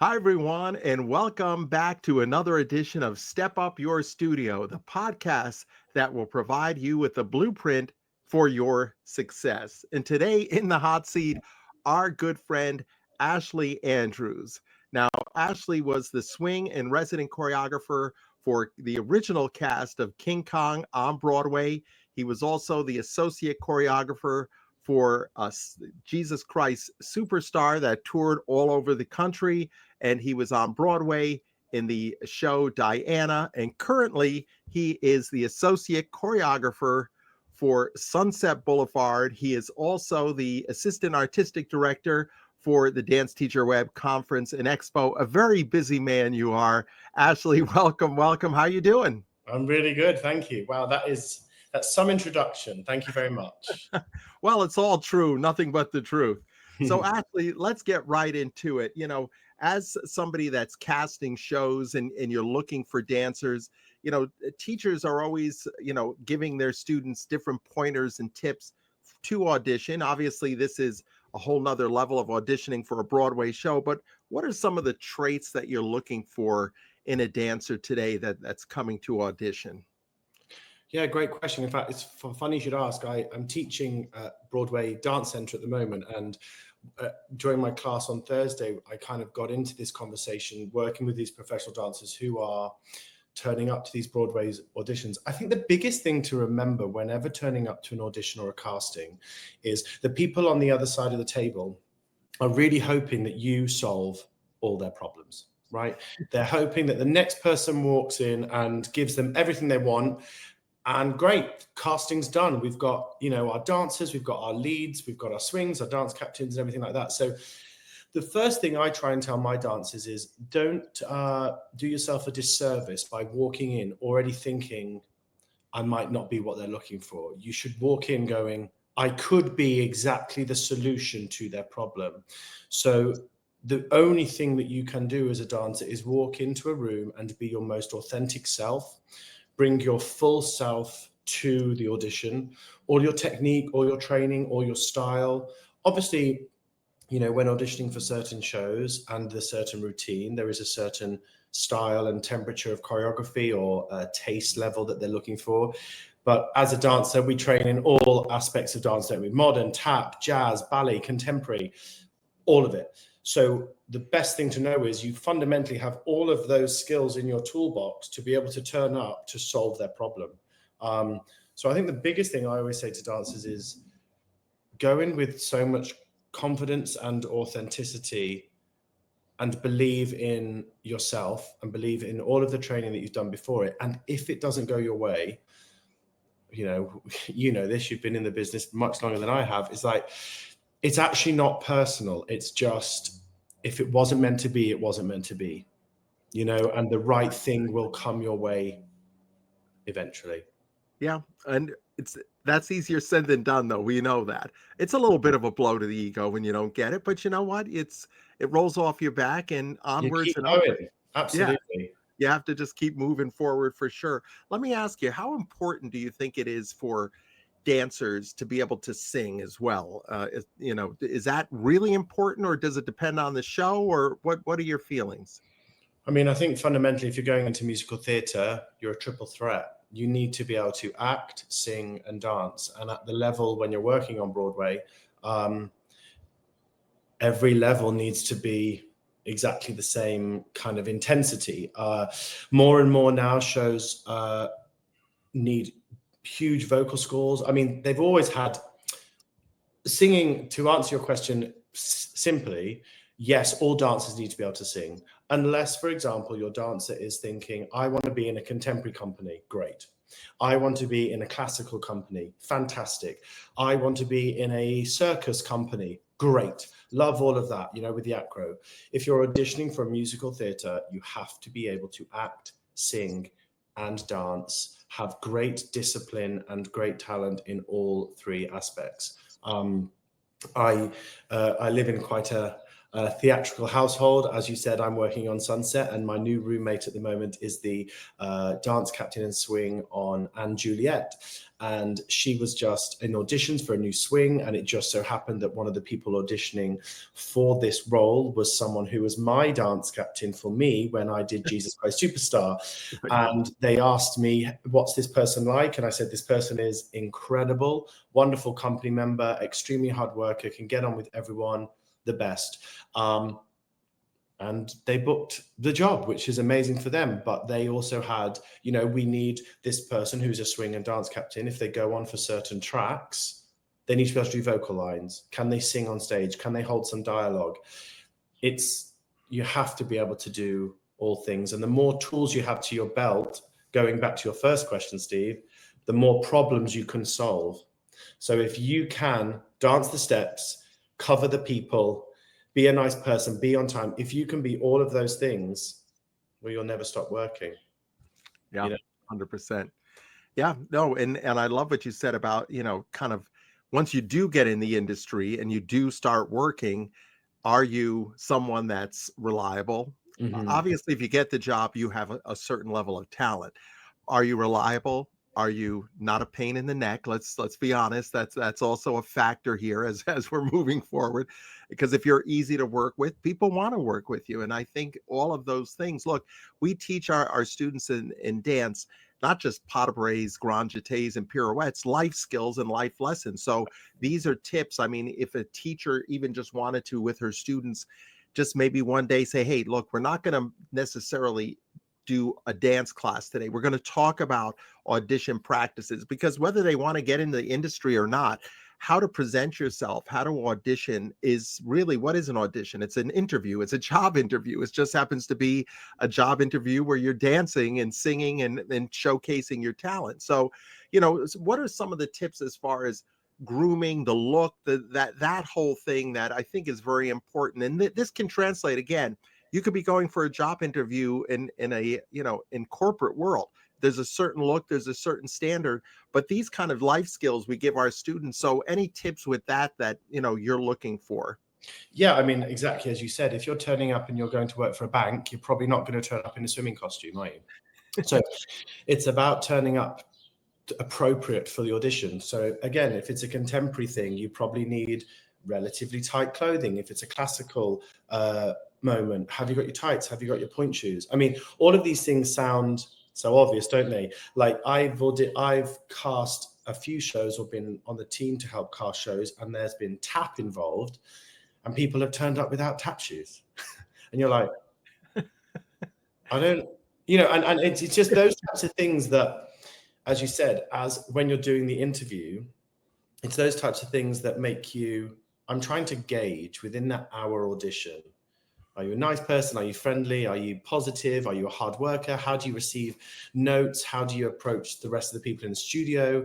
Hi, everyone, and welcome back to another edition of Step Up Your Studio, the podcast that will provide you with the blueprint for your success. And today in the hot seat, our good friend, Ashley Andrews. Now, Ashley was the swing and resident choreographer for the original cast of King Kong on Broadway. He was also the associate choreographer for Jesus Christ Superstar that toured all over the country, and he was on Broadway in the show Diana. And currently, he is the associate choreographer for Sunset Boulevard. He is also the assistant artistic director for the Dance Teacher Web Conference and Expo. A very busy man you are. Ashley, welcome, welcome. How you doing? I'm really good, thank you. Wow, that's some introduction. Thank you very much. Well, it's all true, nothing but the truth. So, Ashley, let's get right into it. As somebody that's casting shows and you're looking for dancers, teachers are always, giving their students different pointers and tips to audition. Obviously, this is a whole nother level of auditioning for a Broadway show, but what are some of the traits that you're looking for in a dancer today that's coming to audition? Yeah, great question. In fact, it's funny you should ask. I'm teaching at Broadway Dance Center at the moment, and during my class on Thursday, I kind of got into this conversation working with these professional dancers who are turning up to these Broadway's auditions. I think the biggest thing to remember whenever turning up to an audition or a casting is the people on the other side of the table are really hoping that you solve all their problems, right? They're hoping that the next person walks in and gives them everything they want. And great, casting's done. We've got, our dancers, we've got our leads, we've got our swings, our dance captains, and everything like that. So the first thing I try and tell my dancers is don't do yourself a disservice by walking in already thinking I might not be what they're looking for. You should walk in going, I could be exactly the solution to their problem. So the only thing that you can do as a dancer is walk into a room and be your most authentic self. Bring your full self to the audition, all your technique, all your training, all your style. Obviously, when auditioning for certain shows and a certain routine, there is a certain style and temperature of choreography or a taste level that they're looking for. But as a dancer, we train in all aspects of dance, don't we? Modern, tap, jazz, ballet, contemporary, all of it. So the best thing to know is you fundamentally have all of those skills in your toolbox to be able to turn up to solve their problem. So I think the biggest thing I always say to dancers is go in with so much confidence and authenticity and believe in yourself and believe in all of the training that you've done before it. And if it doesn't go your way, this, you've been in the business much longer than I have. It's like, it's actually not personal. It's just, if it wasn't meant to be, it wasn't meant to be, and the right thing will come your way eventually. Yeah, and that's easier said than done, though. We know that. It's a little bit of a blow to the ego when you don't get it, but you know what? It rolls off your back and You onwards keep and upwards. going. Yeah, Absolutely. you have to just keep moving forward for sure. Let me ask you, how important do you think it is for dancers to be able to sing as well? Is that really important, or does it depend on the show, or what are your feelings? I mean, I think fundamentally, if you're going into musical theatre, you're a triple threat. You need to be able to act, sing, and dance. And at the level when you're working on Broadway, every level needs to be exactly the same kind of intensity. More and more now shows need huge vocal scores. I mean, they've always had singing. To answer your question simply, yes, all dancers need to be able to sing. Unless, for example, your dancer is thinking, I want to be in a contemporary company, great. I want to be in a classical company, fantastic. I want to be in a circus company, great. Love all of that, with the acro. If you're auditioning for a musical theatre, you have to be able to act, sing, and dance, have great discipline and great talent in all three aspects. I live in quite a theatrical household. As you said, I'm working on Sunset, and my new roommate at the moment is the dance captain in swing on Anne Juliet. And she was just in auditions for a new swing, and it just so happened that one of the people auditioning for this role was someone who was my dance captain for me when I did Jesus Christ Superstar. And they asked me, what's this person like? And I said, this person is incredible, wonderful company member, extremely hard worker, can get on with everyone, the best. And they booked the job, which is amazing for them. But they also had, we need this person who's a swing and dance captain. If they go on for certain tracks, they need to be able to do vocal lines. Can they sing on stage? Can they hold some dialogue? You have to be able to do all things. And the more tools you have to your belt, going back to your first question, Steve, the more problems you can solve. So if you can dance the steps, cover the people, be a nice person, be on time. If you can be all of those things, well, you'll never stop working. Yeah, 100%. Yeah, no, and I love what you said about, kind of once you do get in the industry and you do start working, are you someone that's reliable? Obviously, if you get the job, you have a certain level of talent. Are you reliable? Are you not a pain in the neck? Let's be honest. That's also a factor here as we're moving forward. Because if you're easy to work with, people want to work with you. And I think all of those things. Look, we teach our students in dance not just pas de bres, grand jetés, and pirouettes, life skills and life lessons. So these are tips. I mean, if a teacher even just wanted to with her students, just maybe one day say, hey, look, we're not going to necessarily do a dance class today. We're going to talk about audition practices, because whether they want to get into the industry or not, how to present yourself, how to audition is really, what is an audition? It's an interview. It's a job interview. It just happens to be a job interview where you're dancing and singing and showcasing your talent. So, what are some of the tips as far as grooming, the look, that whole thing that I think is very important? And this can translate again. You could be going for a job interview in a, in corporate world. There's a certain look, there's a certain standard, but these kind of life skills we give our students. So any tips with that you're looking for? Yeah, I mean, exactly as you said, if you're turning up and you're going to work for a bank, you're probably not going to turn up in a swimming costume, are you? So it's about turning up appropriate for the audition. So again, if it's a contemporary thing, you probably need relatively tight clothing. If it's a classical moment, have you got your tights? Have you got your point shoes? I mean, all of these things sound so obvious, don't they? Like I've cast a few shows or been on the team to help cast shows, and there's been tap involved, and people have turned up without tap shoes. And you're like, I don't, and it's just those types of things that, as you said, as when you're doing the interview, it's those types of things that make you, I'm trying to gauge within that hour audition. Are you a nice person? Are you friendly? Are you positive? Are you a hard worker? How do you receive notes? How do you approach the rest of the people in the studio?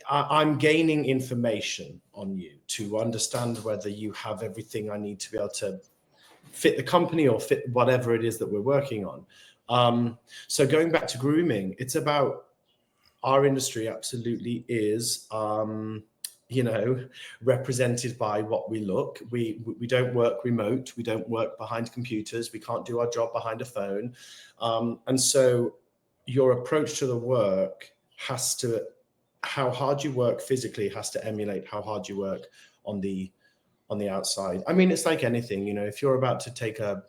I'm gaining information on you to understand whether you have everything I need to be able to fit the company or fit whatever it is that we're working on. So going back to grooming, it's about, our industry absolutely is represented by what we look. We don't work remote. We don't work behind computers. We can't do our job behind a phone. And so your approach to the work has to, how hard you work physically has to emulate how hard you work on the outside. I mean, it's like anything, if you're about to take a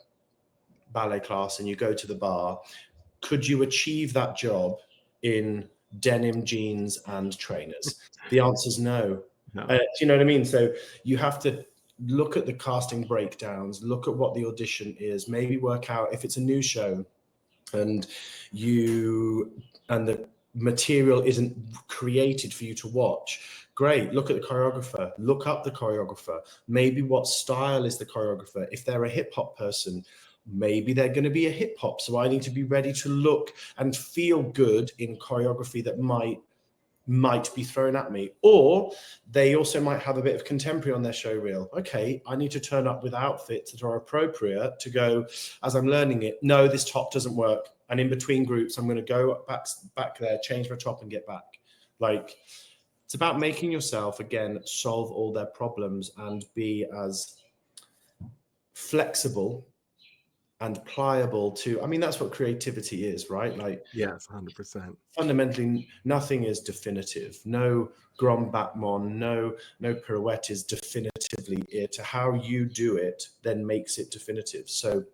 ballet class and you go to the bar, could you achieve that job in denim jeans and trainers? The answer is no. No. Do you know what I mean? So you have to look at the casting breakdowns, look at what the audition is, maybe work out if it's a new show and the material isn't created for you to watch. Great, look at the choreographer, look up the choreographer. Maybe what style is the choreographer? If they're a hip hop person, maybe they're going to be a hip hop. So I need to be ready to look and feel good in choreography that might be thrown at me. Or they also might have a bit of contemporary on their show reel. Okay, I need to turn up with outfits that are appropriate to go, as I'm learning it, no, this top doesn't work. And in between groups, I'm going to go back there, change my top and get back. Like, it's about making yourself, again, solve all their problems and be as flexible and pliable to, I mean, that's what creativity is, right? Like, Yes, 100%. fundamentally, nothing is definitive. No grand battement, no pirouette is definitively it. How you do it then makes it definitive. So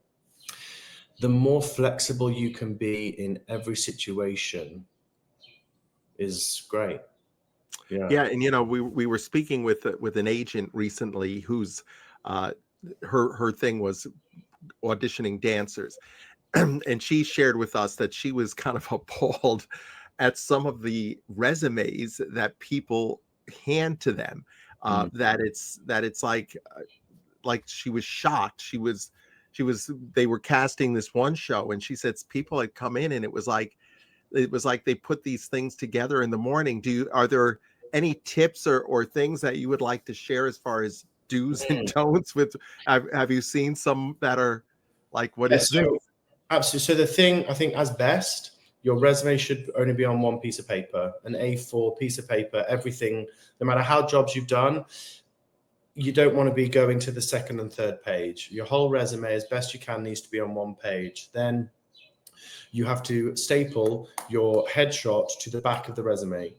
the more flexible you can be in every situation is great. Yeah, and we were speaking with an agent recently who's her thing was auditioning dancers, and she shared with us that she was kind of appalled at some of the resumes that people hand to them. Mm. That it's like she was shocked. She was they were casting this one show, and she said people had come in, and it was like they put these things together in the morning. Are there any tips or things that you would like to share as far as do's and don'ts with? Have you seen some that are like, what Yeah, is this? so absolutely. So the thing, I think, as best, your resume should only be on one piece of paper, an A4 piece of paper. Everything, no matter how jobs you've done, you don't want to be going to the second and third page. Your whole resume, as best you can, needs to be on one page. Then you have to staple your headshot to the back of the resume.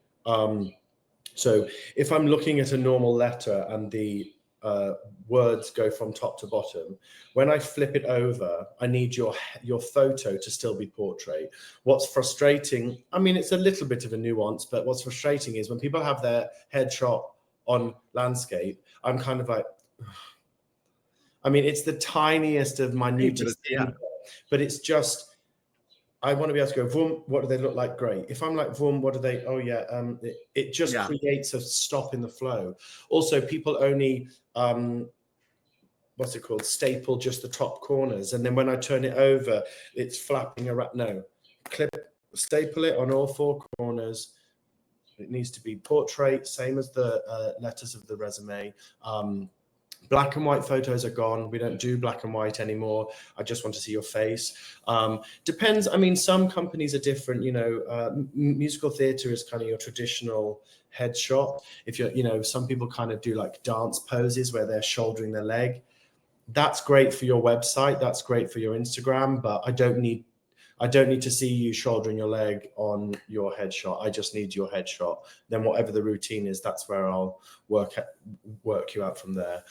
So if I'm looking at a normal letter and the words go from top to bottom, when I flip it over, I need your photo to still be portrait. What's frustrating, I mean, it's a little bit of a nuance, but what's frustrating is when people have their headshot on landscape, I'm kind of like, I mean, it's the tiniest of minutest thing, but it's just, I want to be able to go, vroom, what do they look like? Great. If I'm like, vroom, what do they, oh yeah, it just creates a stop in the flow. Also, people only, what's it called? Staple just the top corners. And then when I turn it over, it's flapping around. No, staple it on all four corners. It needs to be portrait, same as the letters of the resume. Black and white photos are gone. We don't do black and white anymore. I just want to see your face. Depends. I mean, some companies are different. Musical theater is kind of your traditional headshot. If you're, some people kind of do like dance poses where they're shouldering their leg. That's great for your website. That's great for your Instagram. But I don't need to see you shouldering your leg on your headshot. I just need your headshot. Then whatever the routine is, that's where I'll work you out from there.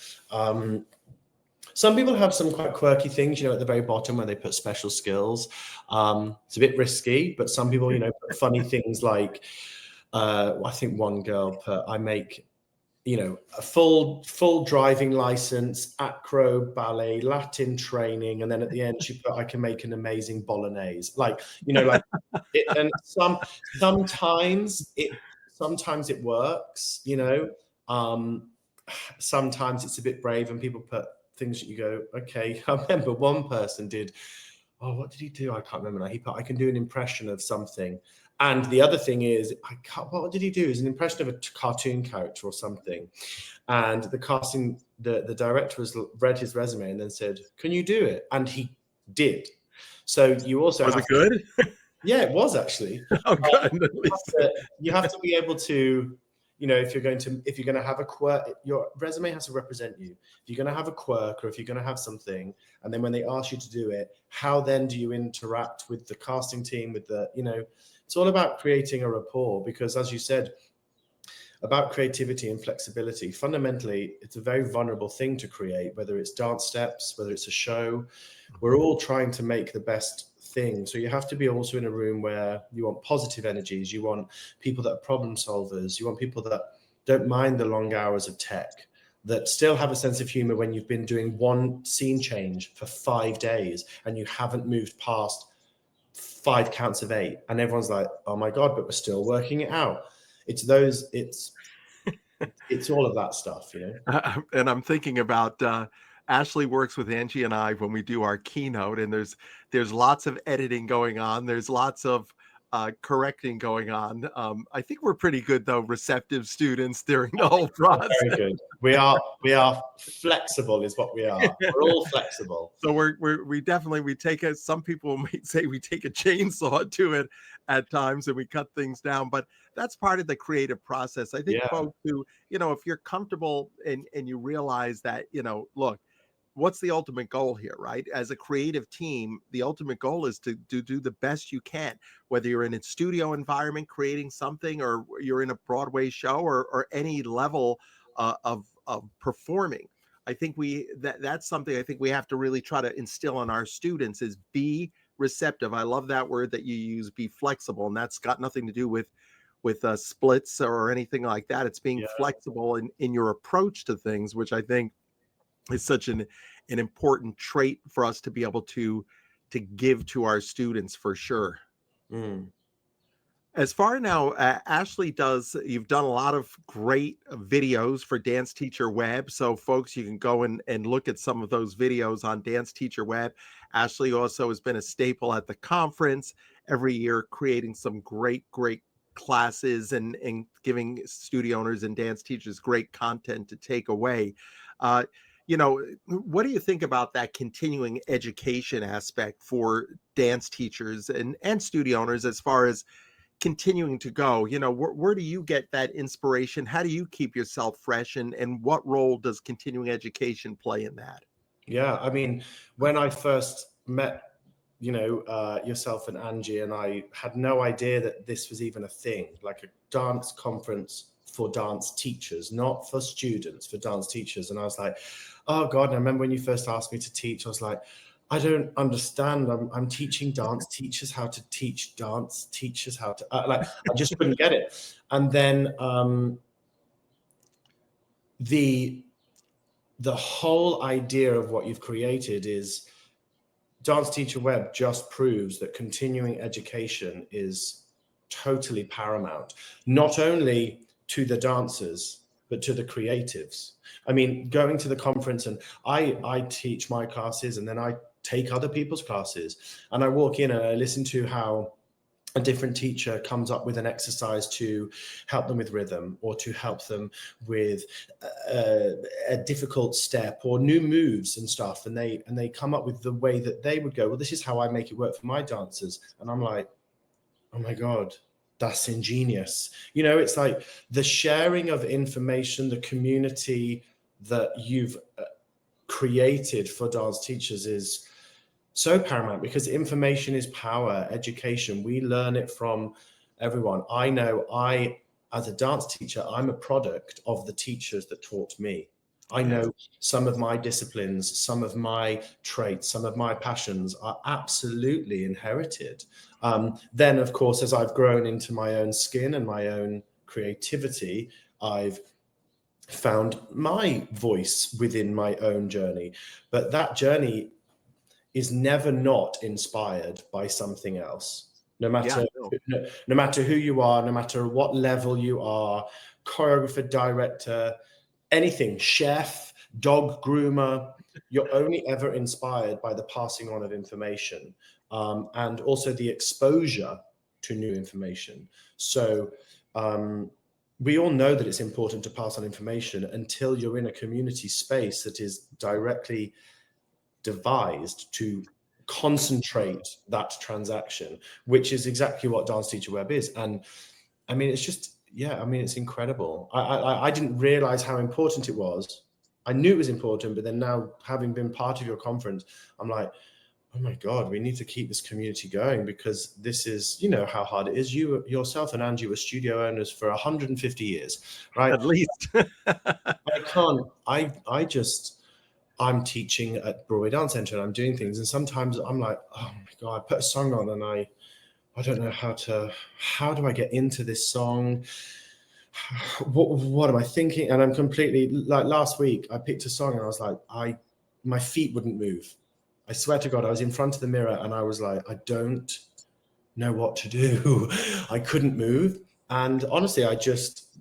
Some people have some quite quirky things, at the very bottom where they put special skills. It's a bit risky, but some people, put funny things like, I think one girl put, I make, a full driving license, acro, ballet, Latin training, and then at the end she put, I can make an amazing bolognese. And sometimes it works, sometimes it's a bit brave, and people put things that you go, okay. I remember one person did, what did he do? I can't remember now. He put, I can do an impression of something. And the other thing is, what did he do? Is an impression of a cartoon character or something. And the casting, the director read his resume and then said, can you do it? And he did. So you also Was it good? Yeah, it was actually. Oh, good. You have to be able to, if you're going to have a quirk, your resume has to represent you. If you're going to have a quirk, or if you're going to have something, and then when they ask you to do it, how then do you interact with the casting team, with the, it's all about creating a rapport, because as you said, about creativity and flexibility, fundamentally, it's a very vulnerable thing to create, whether it's dance steps, whether it's a show. We're all trying to make the best thing. So you have to be also in a room where you want positive energies. You want people that are problem solvers. You want people that don't mind the long hours of tech, that still have a sense of humor when you've been doing one scene change for 5 days and you haven't moved past 5 counts of 8. And everyone's like, oh my God, but we're still working it out. It's all of that stuff, And I'm thinking about Ashley works with Angie and I when we do our keynote, and there's lots of editing going on. There's lots of correcting going on. I think we're pretty good though, receptive students during the whole process. Very good. We are flexible, is what we are. We're all flexible. So we definitely some people might say we take a chainsaw to it at times and we cut things down, but that's part of the creative process. I think folks who, if you're comfortable and you realize that, look, what's the ultimate goal here, right? As a creative team, the ultimate goal is to do the best you can, whether you're in a studio environment creating something, or you're in a Broadway show, or any level of performing. I think that's something I think we have to really try to instill in our students, is be receptive. I love that word that you use, be flexible, and that's got nothing to do with splits or anything like that. It's being Yeah. flexible in your approach to things, which I think is such an important trait for us to be able to give to our students, for sure. Mm. As far now, you've done a lot of great videos for Dance Teacher Web. So folks, you can go and look at some of those videos on Dance Teacher Web. Ashley also has been a staple at the conference every year, creating some great classes and giving studio owners and dance teachers great content to take away. Uh, what do you think about that continuing education aspect for dance teachers and studio owners, as far as continuing to go? Where do you get that inspiration? How do you keep yourself fresh, and what role does continuing education play in that? Yeah, I mean, when I first met, yourself and Angie, and I had no idea that this was even a thing, like a dance conference for dance teachers, not for students, for dance teachers. And I was like, oh God, and I remember when you first asked me to teach, I was like, I don't understand. I'm teaching dance teachers how to teach dance teachers how to, I just couldn't get it. And then the whole idea of what you've created is Dance Teacher Web just proves that continuing education is totally paramount, not only to the dancers, but to the creatives. I mean, going to the conference, and I teach my classes, and then I take other people's classes, and I walk in and I listen to how a different teacher comes up with an exercise to help them with rhythm, or to help them with a difficult step or new moves and stuff. And they come up with the way that they would go, well, this is how I make it work for my dancers. And I'm like, oh my God, that's ingenious. It's like the sharing of information, the community that you've created for dance teachers is so paramount, because information is power. Education, we learn it from everyone. I know as a dance teacher, I'm a product of the teachers that taught me. I know some of my disciplines, some of my traits, some of my passions are absolutely inherited. Then, of course, as I've grown into my own skin and my own creativity, I've found my voice within my own journey. But that journey is never not inspired by something else. No matter who you are, no matter what level you are, choreographer, director, anything, chef, dog groomer, you're only ever inspired by the passing on of information, and also the exposure to new information. So we all know that it's important to pass on information until you're in a community space that is directly devised to concentrate that transaction, which is exactly what Dance Teacher Web is. And I mean, it's just, it's incredible. I didn't realize how important it was. I knew it was important, but then now, having been part of your conference, I'm like, oh my God, we need to keep this community going, because this is, how hard it is. You yourself and Angie were studio owners for 150 years, right? At least. I'm teaching at Broadway Dance Center, and I'm doing things, and sometimes I'm like, oh my God, I put a song on and I don't know how do I get into this song? What am I thinking? And I'm completely, like, last week I picked a song and I was like, my feet wouldn't move. I swear to God, I was in front of the mirror and I was like, I don't know what to do. I couldn't move. And honestly,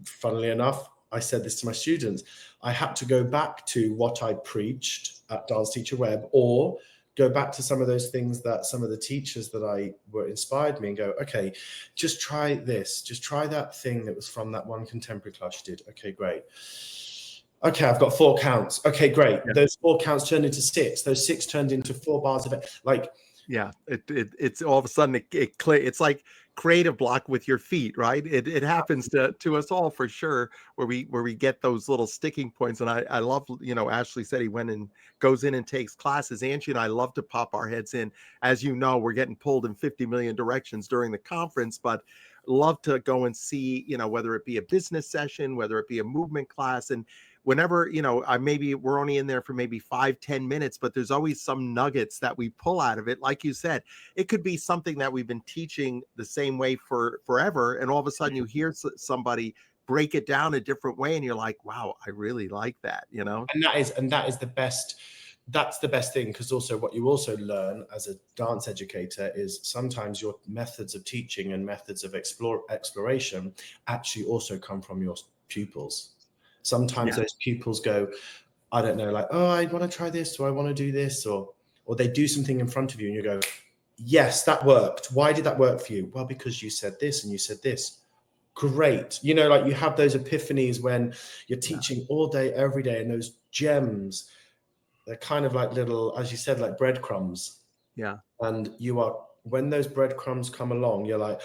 funnily enough, I said this to my students, I had to go back to what I preached at Dance Teacher Web, or go back to some of those things that some of the teachers that I were inspired me, and go, okay, just try this, just try that thing that was from that one contemporary class you did. Okay, great. Okay, I've got 4 counts. Okay, great. Yeah. Those 4 counts turned into 6. Those 6 turned into 4 bars of it. Like, it's all of a sudden it's like creative block with your feet, right? It happens to us all for sure, where we get those little sticking points. And I love, Ashley said he went and goes in and takes classes. Angie and I love to pop our heads in. As you know, we're getting pulled in 50 million directions during the conference, but love to go and see, whether it be a business session, whether it be a movement class. And whenever, I maybe we're only in there for maybe 5-10 minutes, but there's always some nuggets that we pull out of it. Like you said, it could be something that we've been teaching the same way for forever, and all of a sudden you hear somebody break it down a different way, and you're like, wow, I really like that. And that is the best. That's the best thing, because also what you also learn as a dance educator is sometimes your methods of teaching and methods of exploration actually also come from your pupils. Sometimes those pupils go, I don't know, like, oh, I want to try this, or I want to do this, or they do something in front of you and you go, yes, that worked. Why did that work for you? Well, because you said this and you said this. Great. Like you have those epiphanies when you're teaching all day, every day, and those gems, they're kind of like little, as you said, like breadcrumbs. Yeah. And when those breadcrumbs come along, you're like,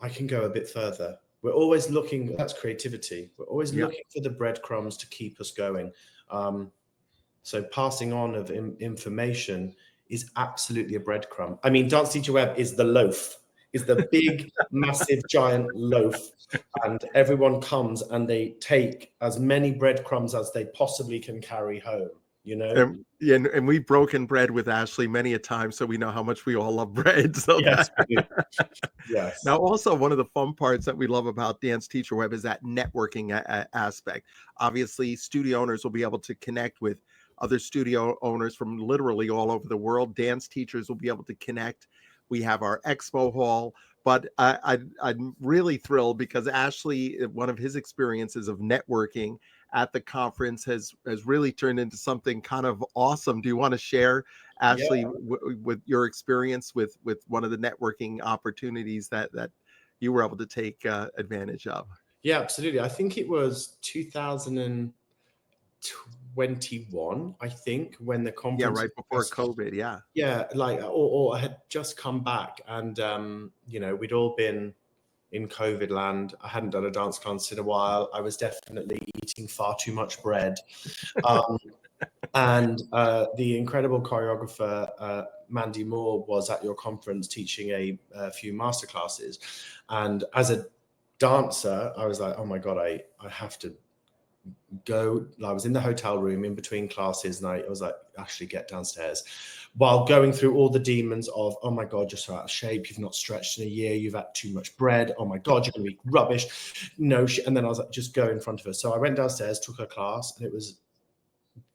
I can go a bit further. We're always looking, that's creativity. We're always looking for the breadcrumbs to keep us going. So passing on of information is absolutely a breadcrumb. I mean, Dance Teacher Web is the loaf, is the big, massive, giant loaf. And everyone comes and they take as many breadcrumbs as they possibly can carry home. And we've broken bread with Ashley many a time, so we know how much we all love bread. So yes, we do. Yes. Now, also one of the fun parts that we love about Dance Teacher Web is that networking aspect. Obviously, studio owners will be able to connect with other studio owners from literally all over the world. Dance teachers will be able to connect. We have our expo hall. But I'm really thrilled because Ashley, one of his experiences of networking at the conference has really turned into something kind of awesome. Do you want to share, Ashley, with your experience with one of the networking opportunities that you were able to take advantage of? Yeah, absolutely. I think it was 2021, I think, when the conference. Yeah, right before COVID. Yeah. Yeah, like, or I had just come back, and we'd all been in COVID land. I hadn't done a dance class in a while. I was definitely eating far too much bread. And the incredible choreographer, Mandy Moore, was at your conference teaching a few masterclasses. And as a dancer, I was like, oh my God, I have to go. I was in the hotel room in between classes, and I was like, Ashley, get downstairs, while going through all the demons of, oh my God, you're so out of shape, you've not stretched in a year, you've had too much bread, oh my God, you're gonna be rubbish, no shit. And then I was like, just go in front of her. So I went downstairs, took her class, and it was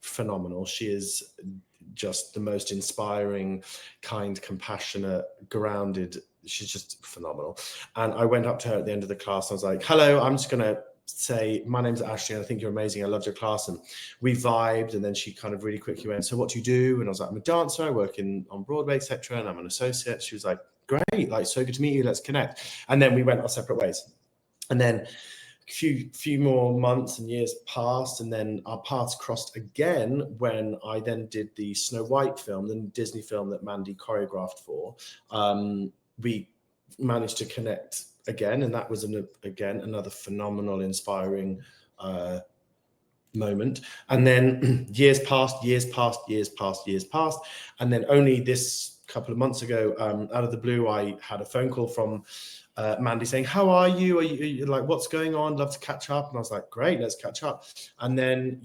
phenomenal. She is just the most inspiring, kind, compassionate, grounded. She's just phenomenal. And I went up to her at the end of the class. I was like, hello, I'm just gonna say, my name's Ashley, and I think you're amazing. I loved your class. And we vibed. And then she kind of really quickly went, so what do you do? And I was like, I'm a dancer. I work on Broadway, etc. And I'm an associate. She was like, great, like, so good to meet you. Let's connect. And then we went our separate ways. And then a few more months and years passed, and then our paths crossed again when I then did the Snow White film, the Disney film that Mandy choreographed for. We managed to connect again, and that was again another phenomenal, inspiring moment. And then years passed, and then only this couple of months ago, out of the blue, I had a phone call from Mandy saying, how are you? Are you like, what's going on? Love to catch up. And I was like, great, let's catch up. And then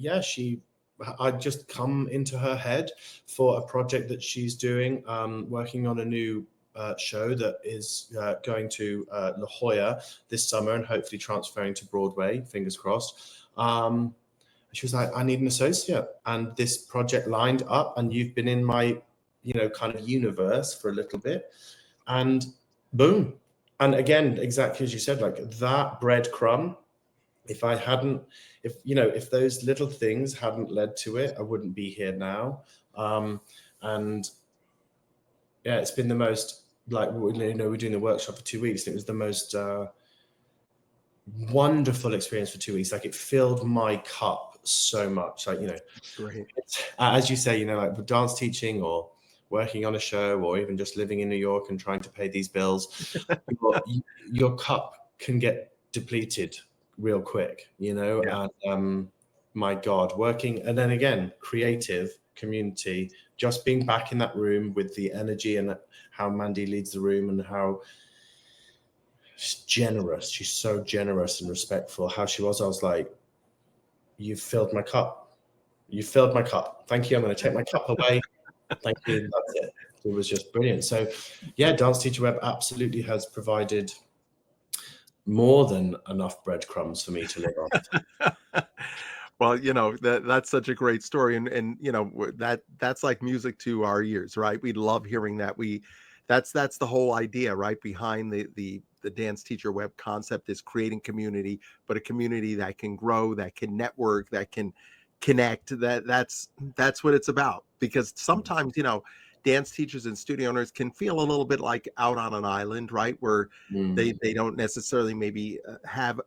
I'd just come into her head for a project that she's doing, working on a new show that is going to La Jolla this summer and hopefully transferring to Broadway, fingers crossed. She was like, I need an associate. And this project lined up, and you've been in my, kind of universe for a little bit. And boom. And again, exactly as you said, like that breadcrumb, if those little things hadn't led to it, I wouldn't be here now. And yeah, it's been the most, like, we're doing the workshop for 2 weeks. And it was the most wonderful experience for 2 weeks. Like, it filled my cup so much. Like, Great. as you say, like with dance teaching or working on a show or even just living in New York and trying to pay these bills, your cup can get depleted real quick, you know. Yeah. And my God, working, and then again, creative community, just being back in that room with the energy and how Mandy leads the room and how she's generous. She's so generous and respectful. How she was, I was like, you've filled my cup. You filled my cup. Thank you. I'm going to take my cup away. Thank you. That's it. It was just brilliant. So yeah, Dance Teacher Web absolutely has provided more than enough breadcrumbs for me to live on. Well, that's such a great story, and that's like music to our ears, right? We love hearing that. That's the whole idea, right, behind the Dance Teacher Web concept, is creating community, but a community that can grow, that can network, that can connect. That's what it's about. Because sometimes, dance teachers and studio owners can feel a little bit like out on an island, right, where they don't necessarily maybe have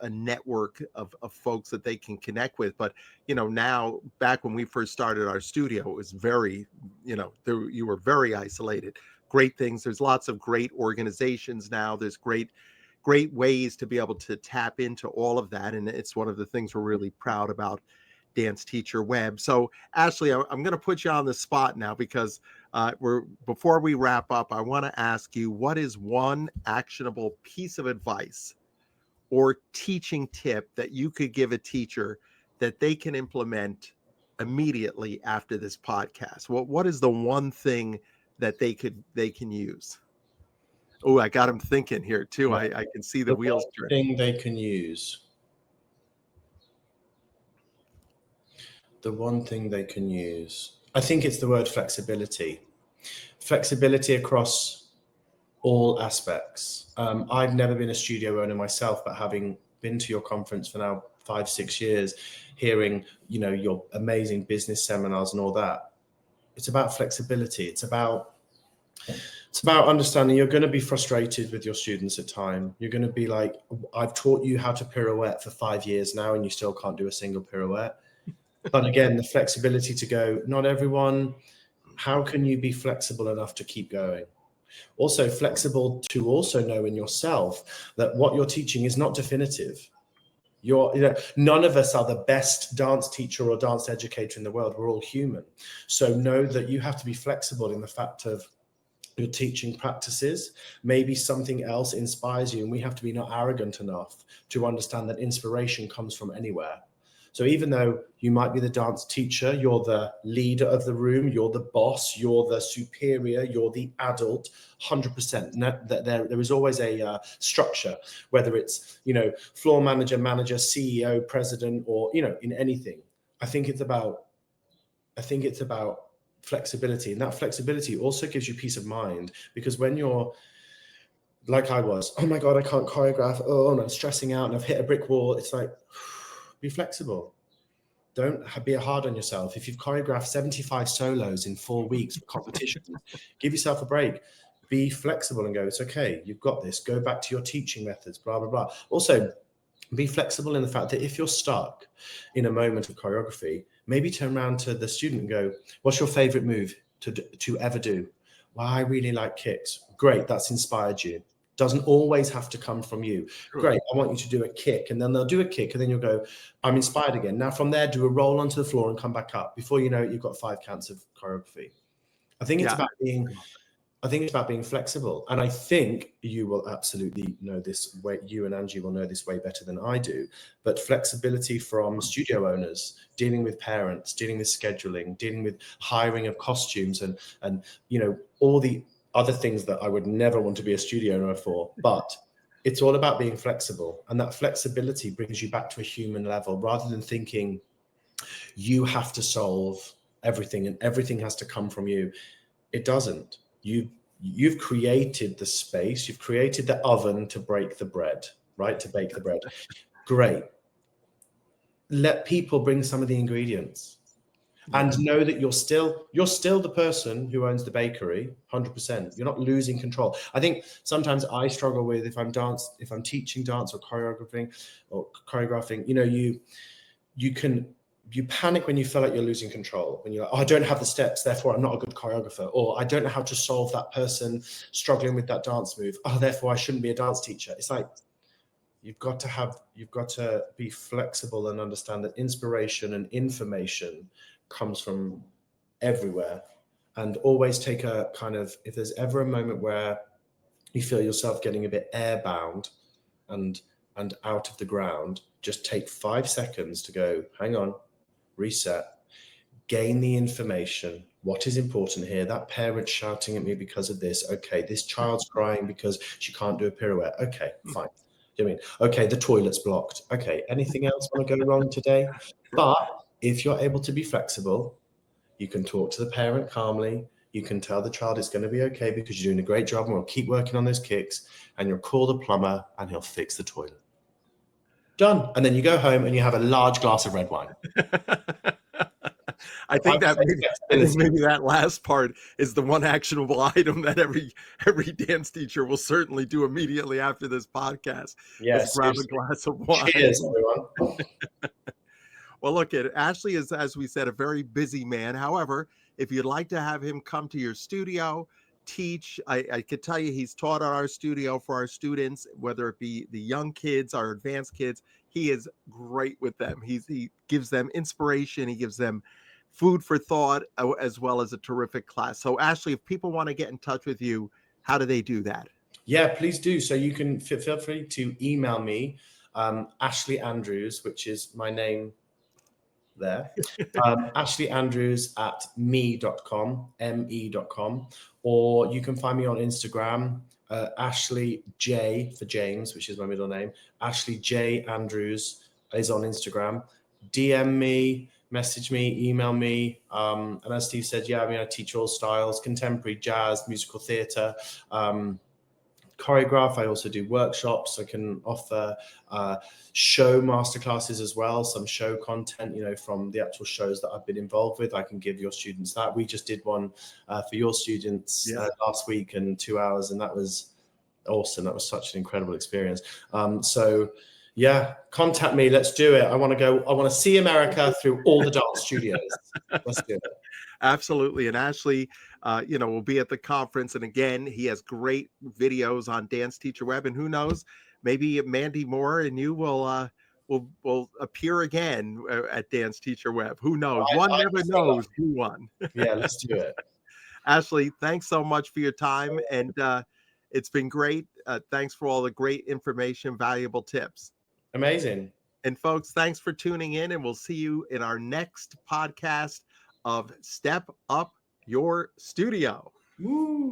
a network of folks that they can connect with. But now, back when we first started our studio, it was very, you were very isolated. Great things. There's lots of great organizations now. There's great ways to be able to tap into all of that, and it's one of the things we're really proud about Dance Teacher Web. So Ashley, I'm going to put you on the spot now, because before we wrap up, I want to ask you, what is one actionable piece of advice or teaching tip that you could give a teacher that they can implement immediately after this podcast? What is the one thing that they can use? Oh, I got them thinking here too. Yeah. I can see the The wheels one turning. thing they can use. The one thing they can use. I think it's the word flexibility. Flexibility across all aspects. I've never been a studio owner myself, but having been to your conference for now 5-6 years, hearing your amazing business seminars and all that, it's about flexibility. It's about understanding you're going to be frustrated with your students at time. You're going to be like, I've taught you how to pirouette for 5 years now and you still can't do a single pirouette. But again, the flexibility to go, not everyone. How can you be flexible enough to keep going? Also flexible to also know in yourself that what you're teaching is not definitive. None of us are the best dance teacher or dance educator in the world. We're all human. So know that you have to be flexible in the fact of your teaching practices. Maybe something else inspires you, and we have to be not arrogant enough to understand that inspiration comes from anywhere. So even though you might be the dance teacher, you're the leader of the room, you're the boss, you're the superior, you're the adult, 100%. There is always a structure, whether it's, floor manager, CEO, president, or, in anything. I think it's about flexibility. And that flexibility also gives you peace of mind, because when you're like I was, oh my God, I can't choreograph. Oh, and I'm stressing out and I've hit a brick wall. It's like, be flexible. Don't be hard on yourself. If you've choreographed 75 solos in 4 weeks for competitions, give yourself a break. Be flexible and go, it's okay. You've got this. Go back to your teaching methods, blah, blah, blah. Also, be flexible in the fact that if you're stuck in a moment of choreography, maybe turn around to the student and go, what's your favorite move to ever do? Well, I really like kicks. Great. That's inspired you. Doesn't always have to come from you. Sure. Great. I want you to do a kick. And then they'll do a kick. And then you'll go, I'm inspired again. Now from there, do a roll onto the floor and come back up. Before you know it, you've got 5 counts of choreography. I think it's about being flexible. And I think you will absolutely know this way. You and Angie will know this way better than I do. But flexibility from studio owners, dealing with parents, dealing with scheduling, dealing with hiring of costumes and all the other things that I would never want to be a studio owner for. But it's all about being flexible. And that flexibility brings you back to a human level, rather than thinking you have to solve everything and everything has to come from you. It doesn't. You've created the space, you've created the oven to bake the bread, right? To bake the bread. Great. Let people bring some of the ingredients. And know that you're still the person who owns the bakery, 100%. You're not losing control. I think sometimes I struggle with, if I'm teaching dance or choreographing, you can you panic when you feel like you're losing control, when you're like, oh, I don't have the steps, therefore I'm not a good choreographer, or I don't know how to solve that person struggling with that dance move, oh, therefore I shouldn't be a dance teacher. It's like, you've got to be flexible and understand that inspiration and information comes from everywhere, and always take a kind of, if there's ever a moment where you feel yourself getting a bit airbound and out of the ground, just take 5 seconds to go, hang on, reset, gain the information. What is important here? That parent shouting at me because of this. Okay, this child's crying because she can't do a pirouette. Okay, fine. Do you mean, okay, the toilet's blocked. Okay, anything else want to go wrong today? But if you're able to be flexible, you can talk to the parent calmly. You can tell the child it's going to be okay because you're doing a great job and we'll keep working on those kicks, and you'll call the plumber and he'll fix the toilet. Done. And then you go home and you have a large glass of red wine. I think maybe that last part is the one actionable item that every dance teacher will certainly do immediately after this podcast. Yes, grab a glass of wine. Cheers, everyone. Well, look, Ashley is, as we said, a very busy man. However, if you'd like to have him come to your studio, teach, I could tell you he's taught at our studio for our students, whether it be the young kids, our advanced kids. He is great with them. He gives them inspiration. He gives them food for thought, as well as a terrific class. So, Ashley, if people want to get in touch with you, how do they do that? Yeah, please do. So you can feel free to email me, Ashley Andrews, which is my name there. Ashley Andrews at me.com, me.com, or you can find me on Instagram, Ashley J for James, which is my middle name. Ashley J Andrews is on Instagram. DM me, message me, email me. And as Steve said, yeah, I mean, I teach all styles: contemporary, jazz, musical theatre, choreograph. I also do workshops. I can offer show masterclasses as well, some show content, from the actual shows that I've been involved with. I can give your students that. We just did one for your students last week in 2 hours, and that was awesome. That was such an incredible experience. So yeah, contact me. Let's do it. I want to see America through all the dance studios. Let's do it. Absolutely. And Ashley, will be at the conference. And again, he has great videos on Dance Teacher Web. And who knows, maybe Mandy Moore and you will appear again at Dance Teacher Web. Who knows? One never knows who won. Yeah, let's do it. Ashley, thanks so much for your time. And it's been great. Thanks for all the great information, valuable tips. Amazing. And folks, thanks for tuning in. And we'll see you in our next podcast of Step Up Your Studio. Woo.